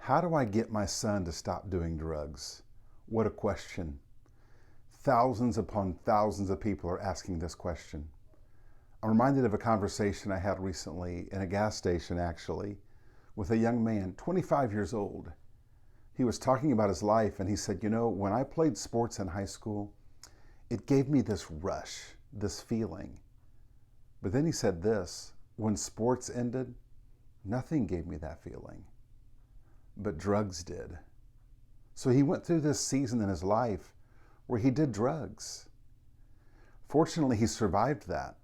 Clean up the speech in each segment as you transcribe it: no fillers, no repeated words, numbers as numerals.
How do I get my son to stop doing drugs? What a question. Thousands upon thousands of people are asking this question. I'm reminded of a conversation I had recently in a gas station, actually, with a young man, 25 years old. He was talking about his life, and he said, when I played sports in high school, it gave me this rush, this feeling. But then he said this, when sports ended, nothing gave me that feeling, but drugs did. So he went through this season in his life where he did drugs. Fortunately, he survived that.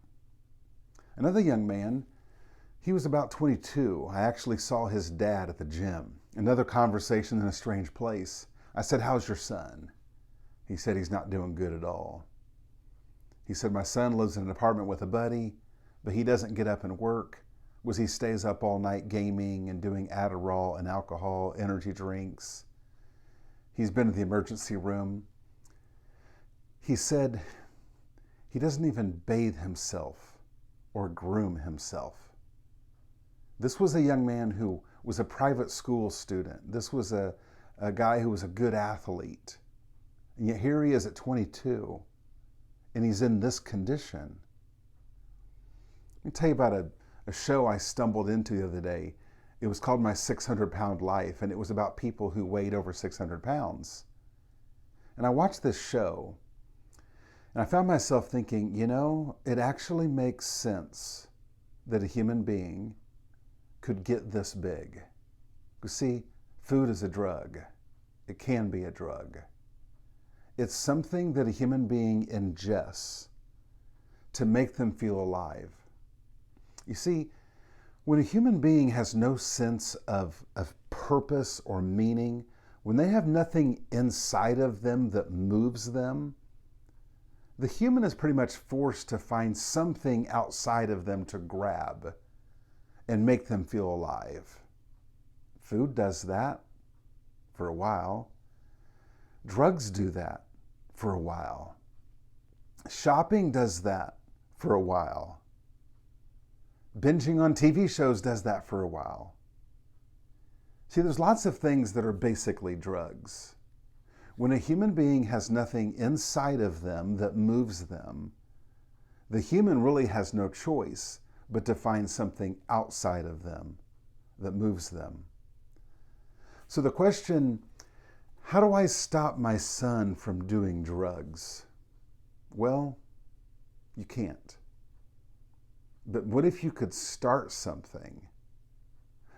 Another young man, he was about 22. I actually saw his dad at the gym. Another conversation in a strange place. I said, "How's your son?" He said he's not doing good at all. He said, "My son lives in an apartment with a buddy, but he doesn't get up and work, because he stays up all night gaming and doing Adderall and alcohol, energy drinks. He's been in the emergency room." He said he doesn't even bathe himself or groom himself. This was a young man who was a private school student. This was a guy who was a good athlete. And yet here he is at 22, and he's in this condition. Let me tell you about a show I stumbled into the other day. It was called My 600-Pound Life, and it was about people who weighed over 600 pounds. And I watched this show, and I found myself thinking, it actually makes sense that a human being could get this big. You see, food is a drug. It can be a drug. It's something that a human being ingests to make them feel alive. You see, when a human being has no sense of purpose or meaning, when they have nothing inside of them that moves them, the human is pretty much forced to find something outside of them to grab and make them feel alive. Food does that for a while. Drugs do that for a while. Shopping does that for a while. Binging on TV shows does that for a while. See, there's lots of things that are basically drugs. When a human being has nothing inside of them that moves them, the human really has no choice but to find something outside of them that moves them. So the question, how do I stop my son from doing drugs? Well, you can't. But what if you could start something?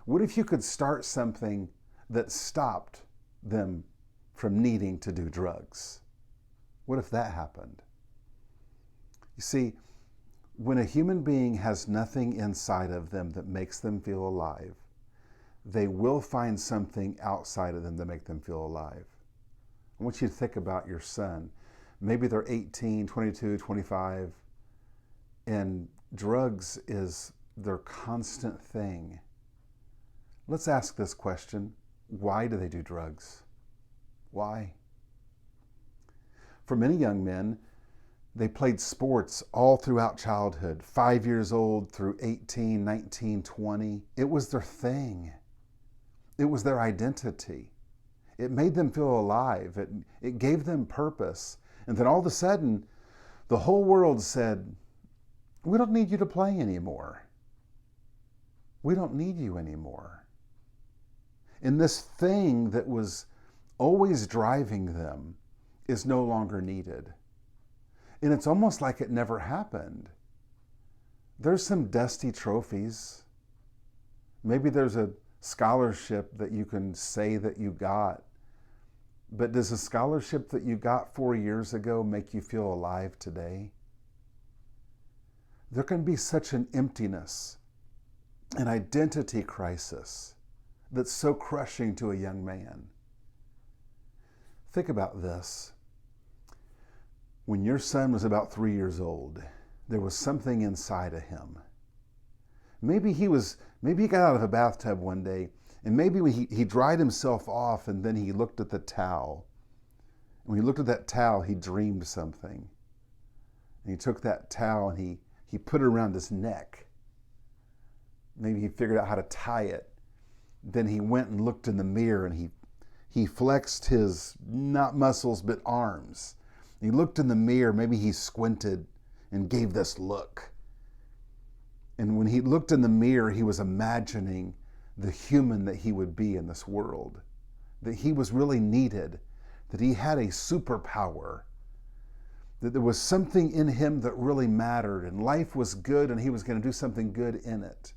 What if you could start something that stopped them from needing to do drugs? What if that happened? You see, when a human being has nothing inside of them that makes them feel alive, they will find something outside of them to make them feel alive. I want you to think about your son. Maybe they're 18, 22, 25, and drugs is their constant thing. Let's ask this question. Why do they do drugs? Why? For many young men, they played sports all throughout childhood, 5 years old through 18, 19, 20. It was their thing. It was their identity. It made them feel alive. It gave them purpose. And then all of a sudden, the whole world said, "We don't need you to play anymore. We don't need you anymore." And this thing that was always driving them is no longer needed. And it's almost like it never happened. There's some dusty trophies. Maybe there's a scholarship that you can say that you got. But does a scholarship that you got 4 years ago make you feel alive today? There can be such an emptiness, an identity crisis that's so crushing to a young man. Think about this. When your son was about 3 years old, there was something inside of him. Maybe he got out of a bathtub one day, and maybe he dried himself off, and then he looked at the towel. When he looked at that towel, he dreamed something. And he took that towel and he put it around his neck. Maybe he figured out how to tie it. then he went and looked in the mirror and he flexed his, not muscles, but arms. He looked in the mirror, maybe he squinted and gave this look. And when he looked in the mirror, he was imagining the human that he would be in this world, that he was really needed, that he had a superpower, that there was something in him that really mattered, and life was good and he was going to do something good in it.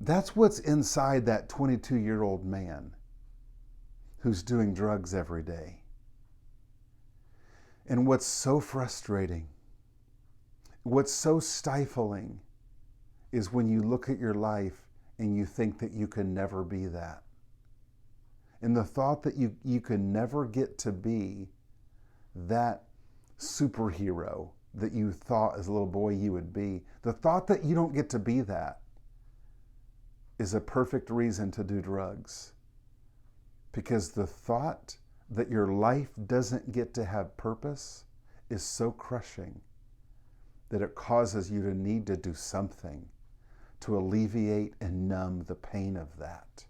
That's what's inside that 22-year-old man who's doing drugs every day. And what's so frustrating, what's so stifling, is when you look at your life and you think that you can never be that. And the thought that you can never get to be that superhero that you thought as a little boy you would be, the thought that you don't get to be that is a perfect reason to do drugs. Because the thought that your life doesn't get to have purpose is so crushing that it causes you to need to do something to alleviate and numb the pain of that.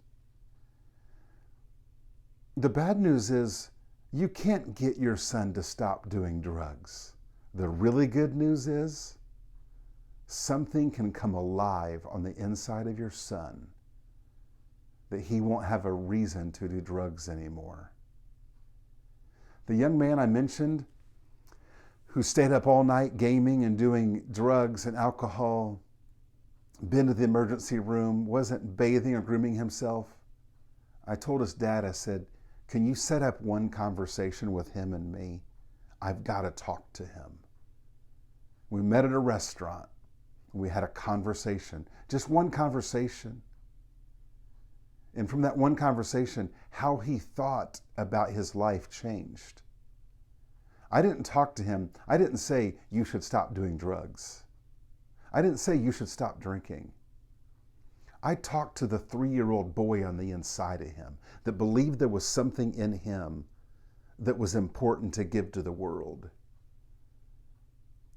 The bad news is you can't get your son to stop doing drugs. The really good news is something can come alive on the inside of your son that he won't have a reason to do drugs anymore. The young man I mentioned who stayed up all night gaming and doing drugs and alcohol, been to the emergency room, wasn't bathing or grooming himself. I told his dad, I said, can you set up one conversation with him and me? I've got to talk to him. We met at a restaurant. We had a conversation, just one conversation. And from that one conversation, how he thought about his life changed. I didn't talk to him. I didn't say, you should stop doing drugs. I didn't say you should stop drinking. I talked to the 3-year-old boy on the inside of him that believed there was something in him that was important to give to the world.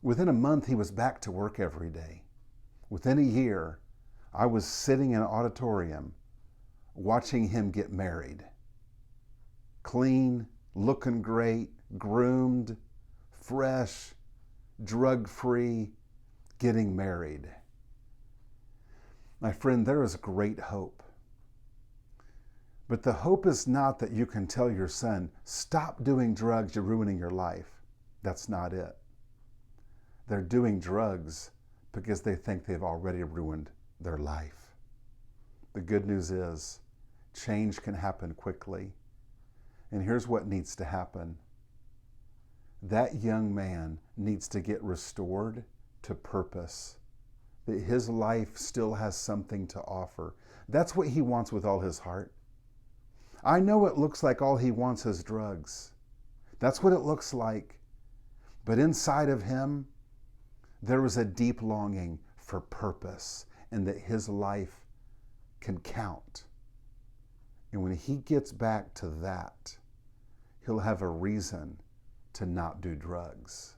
Within a month, he was back to work every day. Within a year, I was sitting in an auditorium watching him get married. Clean, looking great, groomed, fresh, drug-free, getting married. My friend, there is great hope. But the hope is not that you can tell your son, stop doing drugs, you're ruining your life. That's not it. They're doing drugs because they think they've already ruined their life. The good news is, change can happen quickly. And here's what needs to happen. That young man needs to get restored to purpose, that his life still has something to offer. That's what he wants with all his heart. I know it looks like all he wants is drugs. That's what it looks like. But inside of him, there is a deep longing for purpose and that his life can count. And when he gets back to that, he'll have a reason to not do drugs.